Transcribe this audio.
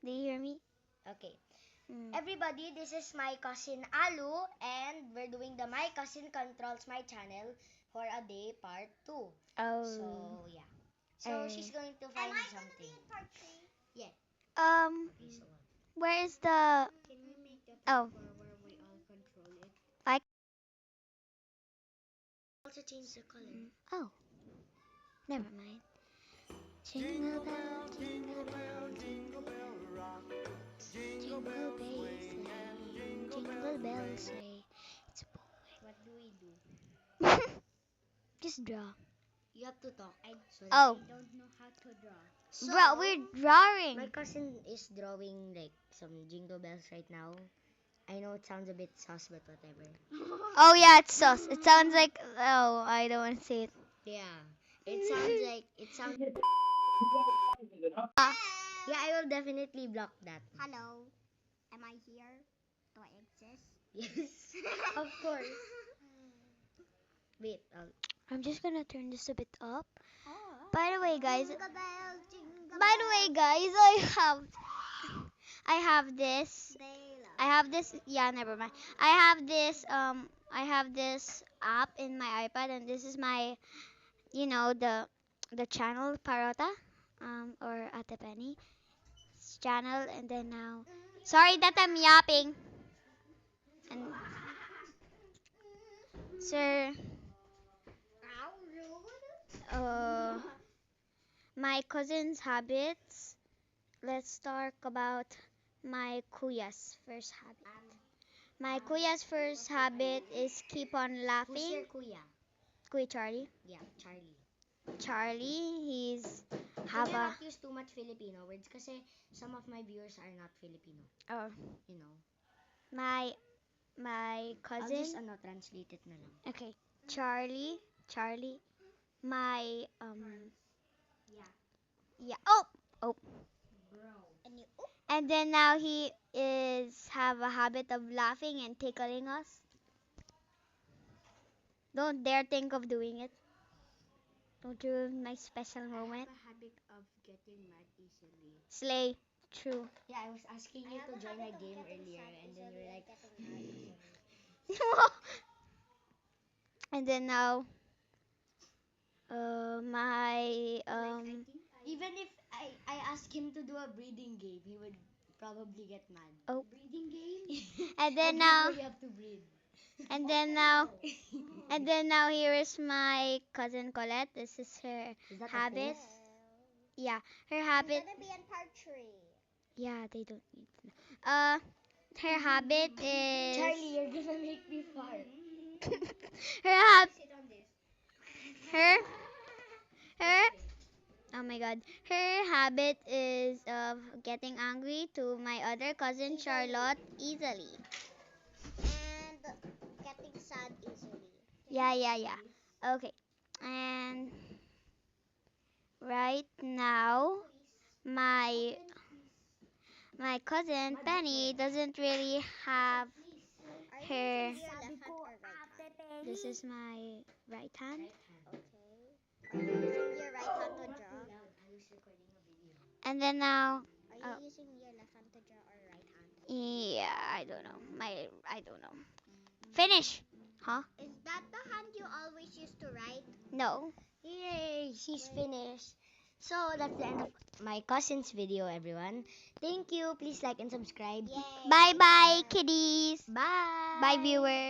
Do you hear me? Okay. Everybody, this is my cousin Alu, and we're doing the My Cousin Controls My Channel for a Day Part 2. Oh. So, yeah. So, she's going to find something. Part 3? Yeah. Okay, so what? Where is the... Can we make the Oh. part where we all control it? Also change the color. Oh. Never mind. Jingle bell, jingle bell, jingle bell rock. Jingle bells swing, jingle bells sway. It's a What do we do? boy. Just draw. You have to talk. So that Oh. I don't know how to draw. So, Bro, we're drawing. my cousin is drawing like some jingle bells right now. I know it sounds a bit sus, but whatever. Oh yeah, it's sus. It sounds like... Oh, I don't want to say it. Yeah. It sounds like... It sounds... Yeah, I will definitely block that. Hello. Am I here? Do I exist? Yes. Of course. Wait. I'm just gonna turn this a bit up. Oh. By the way, guys... Jingle bells, jingle By the way, guys, I have this. I have this. Yeah, never mind. I have this app in my iPad, and this is my, the channel Parota, or Ate Penny channel, and then now. Sorry that I'm yapping. And sir, my cousin's habits. Let's talk about my kuya's first habit. My kuya's first habit is keep on Who's laughing. your kuya? Kuya Charlie. Yeah, Charlie. Charlie, he's Can have you a... not use too much Filipino words? Kasi some of my viewers are not Filipino. Oh, You know. my I'll cousin. just translate it na lang. Okay, Charlie, my yeah. Oh. And you, And then now he is have a habit of laughing and tickling us. Don't dare think of doing it. Don't ruin my special moment. I have a habit of getting mad easily. Slay. True. Yeah, I was asking you to join a game earlier, and then you're like, And then now, my even if I ask him to do a breathing game, he would probably get mad. Oh. Breathing game? And then A game now, where you have to breathe. and then now, and then now here is my cousin Colette. This is her Is that habit. a face? Yeah, her I'm habit. gonna be in part 3. Yeah, they don't need to know. Her habit is Charlie, you're gonna make me fart. Sit on this. her. Oh my God, her habit is of getting angry to my other cousin Charlotte easily. And getting sad easily. Yeah. Okay, and right now, my cousin Penny doesn't really have her. Are you using your left hand or right hand? This is my right hand. Okay. Are you using your right hand to draw? And then now, Are you using your left hand to draw or right hand? yeah, I don't know. I don't know. Finish. Huh? Is that the hand you always used to write? No. Yay, she's finished. So that's the end of my cousin's video, everyone. Thank you. Please like and subscribe. Yay. Bye bye, kiddies. Bye. Bye, viewers.